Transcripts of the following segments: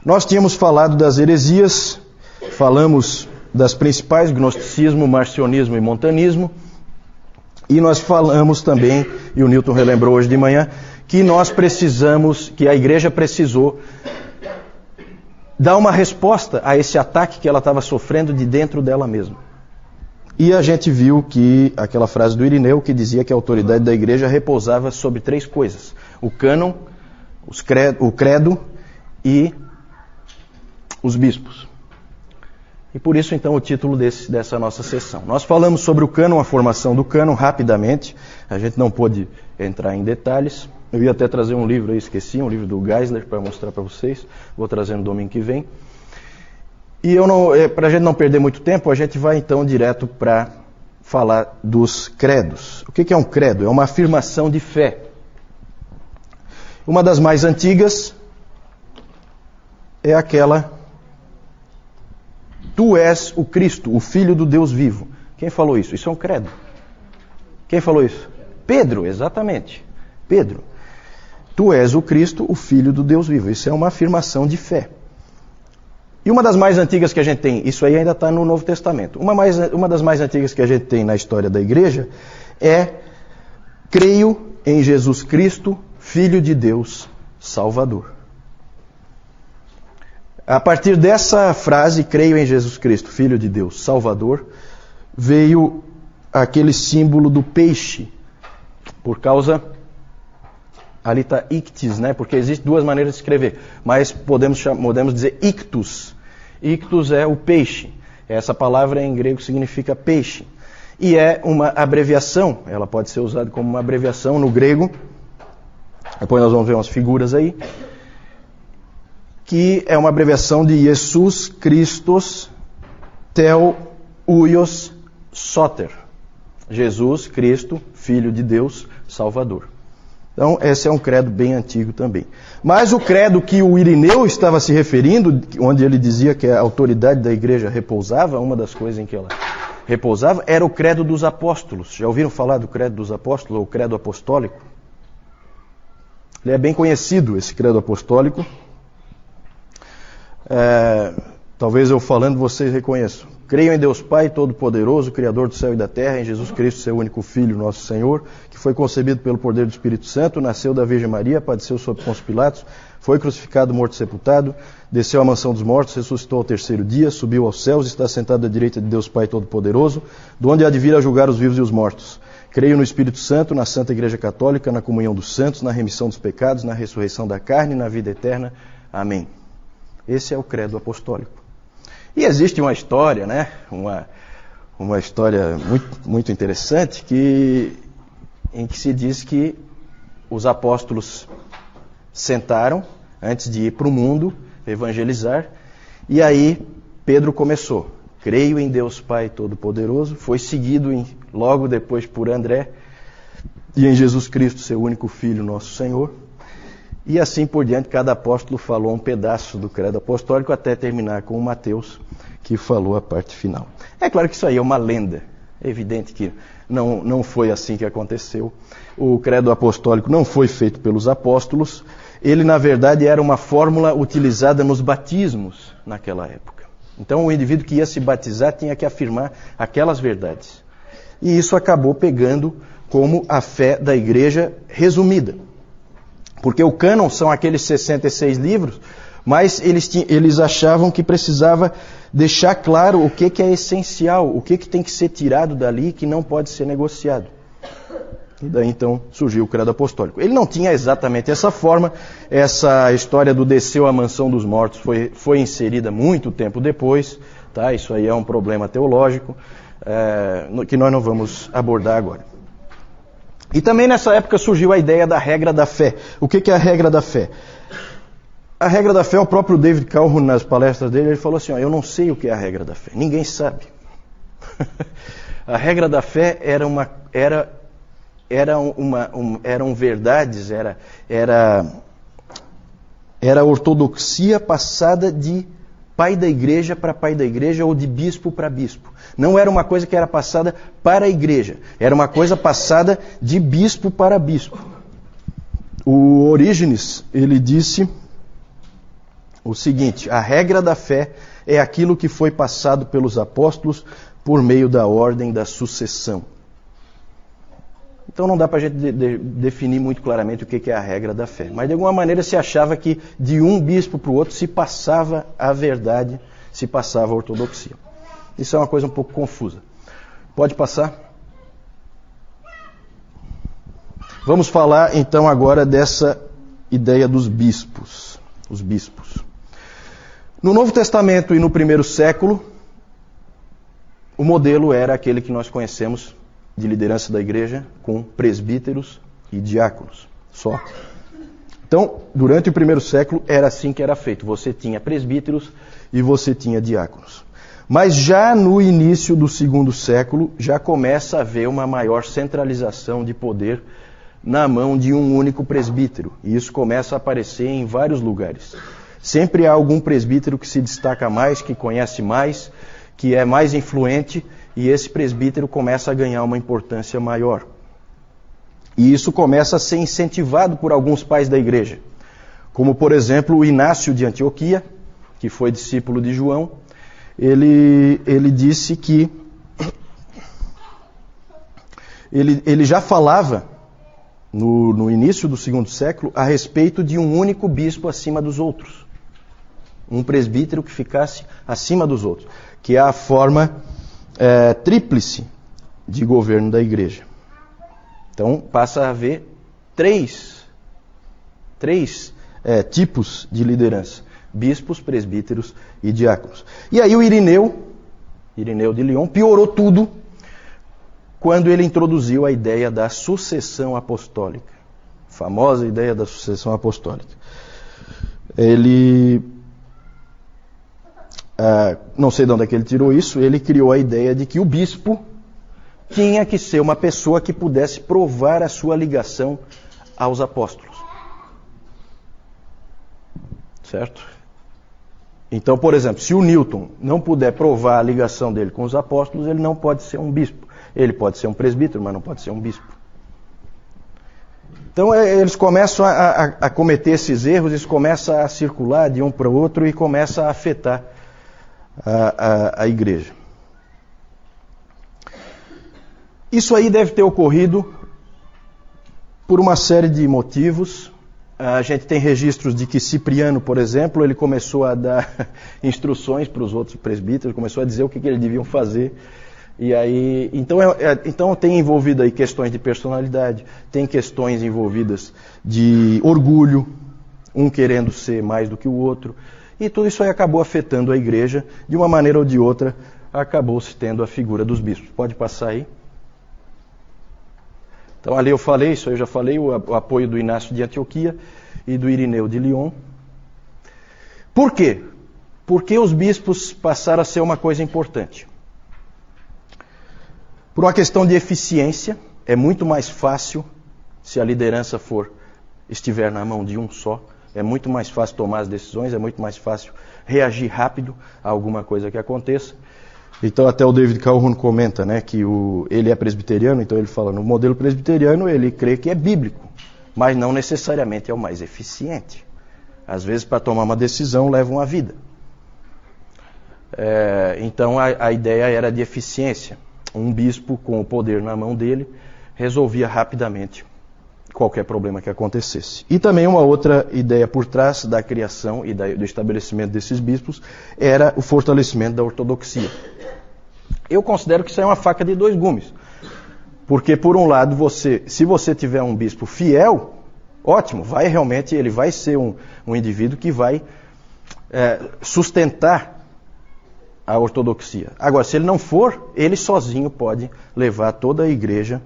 Nós tínhamos falado das heresias, falamos das principais, gnosticismo, marcionismo e montanismo, e nós falamos também, e o Newton relembrou hoje de manhã, que nós precisamos, que a igreja precisou dar uma resposta a esse ataque que ela estava sofrendo de dentro dela mesma. E a gente viu que aquela frase do Irineu que dizia que a autoridade da igreja repousava sobre 3 coisas: o cânon, o credo e os bispos. E por isso então o título dessa nossa sessão. Nós falamos sobre o cânon, a formação do cânon, rapidamente. A gente não pôde entrar em detalhes. Eu ia até trazer um livro aí, esqueci, um livro do Geisler para mostrar para vocês. Vou trazer no domingo que vem. E para a gente não perder muito tempo, a gente vai então direto para falar dos credos. O que é um credo? É uma afirmação de fé. Uma das mais antigas é aquela: Tu és o Cristo, o Filho do Deus vivo. Quem falou isso? Isso é um credo. Quem falou isso? Pedro, exatamente. Pedro. Tu és o Cristo, o Filho do Deus vivo. Isso é uma afirmação de fé. E uma das mais antigas que a gente tem, isso aí ainda está no Novo Testamento, uma das mais antigas que a gente tem na história da igreja é: creio em Jesus Cristo, Filho de Deus, Salvador. A partir dessa frase, creio em Jesus Cristo, Filho de Deus, Salvador, veio aquele símbolo do peixe, por causa... Ali está ictis, né? Porque existem 2 maneiras de escrever, mas podemos dizer ictus. Ictus é o peixe. Essa palavra em grego significa peixe. E é uma abreviação, ela pode ser usada como uma abreviação no grego. Depois nós vamos ver umas figuras aí. Que é uma abreviação de Jesus Christos Tel Huios Soter. Jesus Cristo, Filho de Deus, Salvador. Então, esse é um credo bem antigo também. Mas o credo que o Irineu estava se referindo, onde ele dizia que a autoridade da igreja repousava, uma das coisas em que ela repousava, era o credo dos apóstolos. Já ouviram falar do credo dos apóstolos, ou credo apostólico? Ele é bem conhecido, esse credo apostólico. Talvez eu falando vocês reconheçam. Creio em Deus Pai Todo-Poderoso, Criador do céu e da terra, em Jesus Cristo, seu único Filho, nosso Senhor, que foi concebido pelo poder do Espírito Santo, nasceu da Virgem Maria, padeceu sob Pôncio Pilatos, foi crucificado, morto e sepultado, desceu à mansão dos mortos, ressuscitou ao 3º dia, subiu aos céus, está sentado à direita de Deus Pai Todo-Poderoso, do onde há de vir a julgar os vivos e os mortos. Creio no Espírito Santo, na Santa Igreja Católica, na comunhão dos santos, na remissão dos pecados, na ressurreição da carne e na vida eterna. Amém. Esse é o credo apostólico. E existe uma história, né? Uma história muito interessante em que se diz que os apóstolos sentaram antes de ir para o mundo evangelizar, e aí Pedro começou: creio em Deus Pai Todo-Poderoso, foi seguido logo depois por André, e em Jesus Cristo, seu único Filho, nosso Senhor. E assim por diante, cada apóstolo falou um pedaço do credo apostólico até terminar com o Mateus, que falou a parte final. É claro que isso aí é uma lenda. É evidente que não foi assim que aconteceu. O credo apostólico não foi feito pelos apóstolos. Ele, na verdade, era uma fórmula utilizada nos batismos naquela época. Então, o indivíduo que ia se batizar tinha que afirmar aquelas verdades. E isso acabou pegando como a fé da igreja resumida. Porque o cânon são aqueles 66 livros, mas eles achavam que precisava deixar claro o que é essencial, o que tem que ser tirado dali, que não pode ser negociado. E daí então surgiu o credo apostólico. Ele não tinha exatamente essa forma, essa história do desceu à mansão dos mortos foi inserida muito tempo depois, tá? Isso aí é um problema teológico, que nós não vamos abordar agora. E também nessa época surgiu a ideia da regra da fé. O que é a regra da fé? A regra da fé, o próprio David Calhoun, nas palestras dele, ele falou assim: eu não sei o que é a regra da fé. Ninguém sabe. A regra da fé eram verdades, era ortodoxia passada de pai da igreja para pai da igreja ou de bispo para bispo. Não era uma coisa que era passada para a igreja, era uma coisa passada de bispo para bispo. O Orígenes, ele disse o seguinte: a regra da fé é aquilo que foi passado pelos apóstolos por meio da ordem da sucessão. Então não dá para a gente definir muito claramente o que é a regra da fé. Mas de alguma maneira se achava que de um bispo para o outro se passava a verdade, se passava a ortodoxia. Isso é uma coisa um pouco confusa. Pode passar? Vamos falar então agora dessa ideia dos bispos. Os bispos. No Novo Testamento e no primeiro século, o modelo era aquele que nós conhecemos de liderança da igreja, com presbíteros e diáconos, só. Então, durante o primeiro século, era assim que era feito. Você tinha presbíteros e você tinha diáconos. Mas já no início do segundo século, já começa a haver uma maior centralização de poder na mão de um único presbítero. E isso começa a aparecer em vários lugares. Sempre há algum presbítero que se destaca mais, que conhece mais, que é mais influente, e esse presbítero começa a ganhar uma importância maior. E isso começa a ser incentivado por alguns pais da igreja, como por exemplo o Inácio de Antioquia, que foi discípulo de João. Ele disse que ele já falava no início do segundo século a respeito de um único bispo acima dos outros. Um presbítero que ficasse acima dos outros, que é a forma tríplice de governo da igreja. Então passa a haver três tipos de liderança: bispos, presbíteros e diáconos. E aí o Irineu de Lyon, piorou tudo quando ele introduziu a ideia da sucessão apostólica. A famosa ideia da sucessão apostólica. Ele... não sei de onde é que ele tirou isso. Ele criou a ideia de que o bispo tinha que ser uma pessoa que pudesse provar a sua ligação aos apóstolos. Certo? Então, por exemplo, se o Newton não puder provar a ligação dele com os apóstolos, ele não pode ser um bispo. Ele pode ser um presbítero, mas não pode ser um bispo. Então eles começam a cometer esses erros, isso começa a circular de um para o outro e começa a afetar a igreja. Isso aí deve ter ocorrido por uma série de motivos. A gente tem registros de que Cipriano, por exemplo, ele começou a dar instruções para os outros presbíteros, começou a dizer o que eles deviam fazer. E aí, então tem envolvido aí questões de personalidade, tem questões envolvidas de orgulho, um querendo ser mais do que o outro. E tudo isso aí acabou afetando a igreja, de uma maneira ou de outra, acabou-se tendo a figura dos bispos. Pode passar aí. Então ali eu falei, isso aí eu já falei, o apoio do Inácio de Antioquia e do Irineu de Lyon. Por quê? Porque os bispos passaram a ser uma coisa importante. Por uma questão de eficiência, é muito mais fácil, se a liderança estiver na mão de um só, é muito mais fácil tomar as decisões, é muito mais fácil reagir rápido a alguma coisa que aconteça. Então até o David Calhoun comenta, né, que ele é presbiteriano, então ele fala, no modelo presbiteriano ele crê que é bíblico, mas não necessariamente é o mais eficiente. Às vezes para tomar uma decisão leva uma vida. Então a ideia era de eficiência. Um bispo com o poder na mão dele resolvia rapidamente qualquer problema que acontecesse. E também uma outra ideia por trás da criação e do estabelecimento desses bispos era o fortalecimento da ortodoxia. Eu considero que isso é uma faca de dois gumes. Porque, por um lado, se você tiver um bispo fiel, ótimo, ele vai ser um indivíduo que vai sustentar a ortodoxia. Agora, se ele não for, ele sozinho pode levar toda a igreja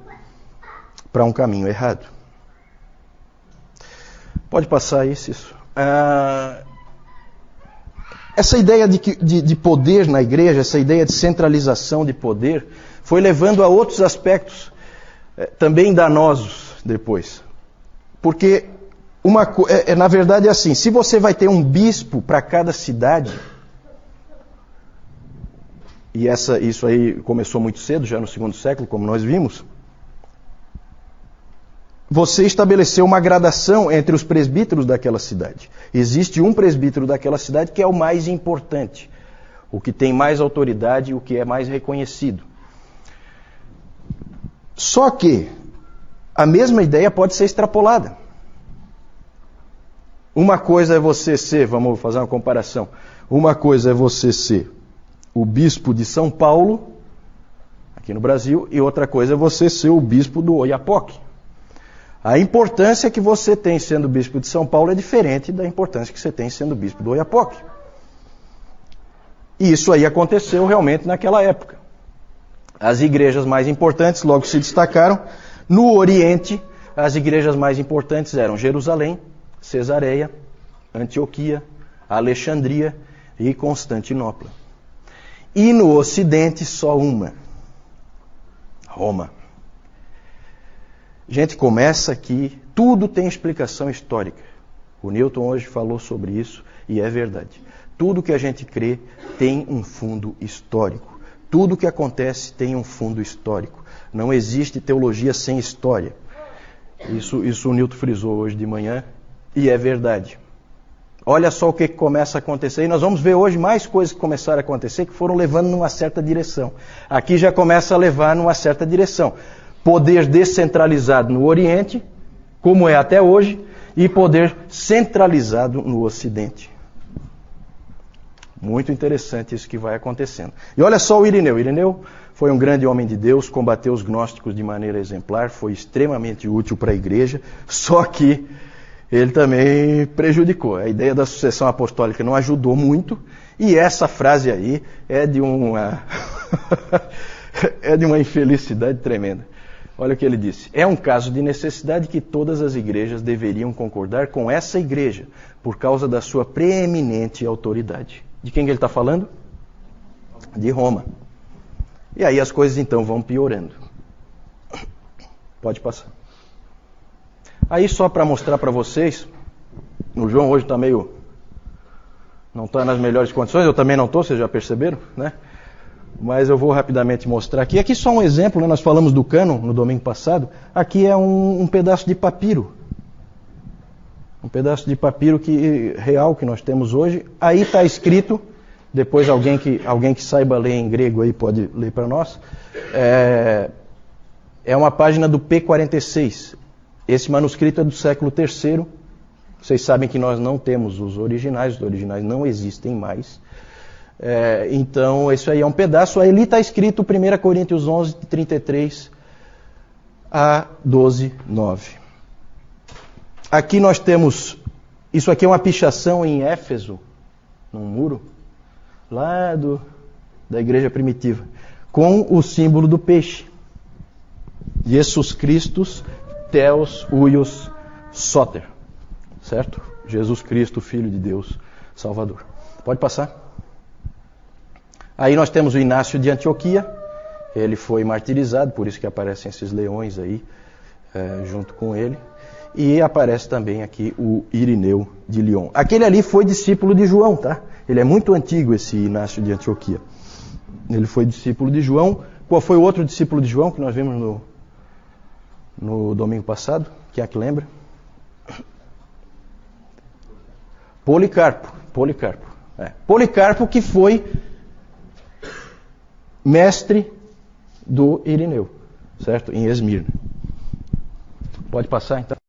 para um caminho errado. Pode passar isso. Essa ideia de poder na igreja, essa ideia de centralização de poder, foi levando a outros aspectos também danosos depois. Porque, na verdade é assim, se você vai ter um bispo para cada cidade, e isso aí começou muito cedo, já no segundo século, como nós vimos, você estabeleceu uma gradação entre os presbíteros daquela cidade. Existe um presbítero daquela cidade que é o mais importante, o que tem mais autoridade, o que é mais reconhecido. Só que a mesma ideia pode ser extrapolada. Uma coisa é você ser, vamos fazer uma comparação, uma coisa é você ser o bispo de São Paulo, aqui no Brasil, e outra coisa é você ser o bispo do Oiapoque. A importância que você tem sendo bispo de São Paulo é diferente da importância que você tem sendo bispo do Oiapoque. E isso aí aconteceu realmente naquela época. As igrejas mais importantes logo se destacaram. No Oriente, as igrejas mais importantes eram Jerusalém, Cesareia, Antioquia, Alexandria e Constantinopla. E no Ocidente, só uma: Roma. Gente, começa aqui, tudo tem explicação histórica. O Newton hoje falou sobre isso e é verdade. Tudo que a gente crê tem um fundo histórico. Tudo que acontece tem um fundo histórico. Não existe teologia sem história. Isso o Newton frisou hoje de manhã e é verdade. Olha só o que começa a acontecer. E nós vamos ver hoje mais coisas que começaram a acontecer que foram levando numa certa direção. Aqui já começa a levar numa certa direção. Poder descentralizado no Oriente, como é até hoje, e poder centralizado no Ocidente. Muito interessante isso que vai acontecendo. E olha só o Irineu. Irineu foi um grande homem de Deus, combateu os gnósticos de maneira exemplar, foi extremamente útil para a igreja, só que ele também prejudicou. A ideia da sucessão apostólica não ajudou muito, e essa frase aí é de uma infelicidade tremenda. Olha o que ele disse: é um caso de necessidade que todas as igrejas deveriam concordar com essa igreja, por causa da sua preeminente autoridade. De quem que ele está falando? De Roma. E aí as coisas então vão piorando. Pode passar. Aí só para mostrar para vocês, o João hoje está não está nas melhores condições, eu também não estou, vocês já perceberam, né? Mas eu vou rapidamente mostrar aqui. Aqui só um exemplo, né? Nós falamos do cânon no domingo passado. Aqui é um pedaço de papiro. Um pedaço de papiro real que nós temos hoje. Aí está escrito, depois alguém que saiba ler em grego aí pode ler para nós. É uma página do P46. Esse manuscrito é do século III. Vocês sabem que nós não temos os originais não existem mais. Então, isso aí é um pedaço. Aí ali está escrito 1 Coríntios 11, 33 a 12, 9. Aqui nós temos, isso aqui é uma pichação em Éfeso, num muro, lá da igreja primitiva, com o símbolo do peixe. Jesus Christus, Theos, Huios, Soter. Certo? Jesus Cristo, Filho de Deus, Salvador. Pode passar. Aí nós temos o Inácio de Antioquia. Ele foi martirizado, por isso que aparecem esses leões aí, junto com ele. E aparece também aqui o Irineu de Lyon. Aquele ali foi discípulo de João, tá? Ele é muito antigo, esse Inácio de Antioquia. Ele foi discípulo de João. Qual foi o outro discípulo de João que nós vimos no domingo passado? Quem é que lembra? Policarpo. Policarpo que foi mestre do Irineu, certo? Em Esmirna. Pode passar então.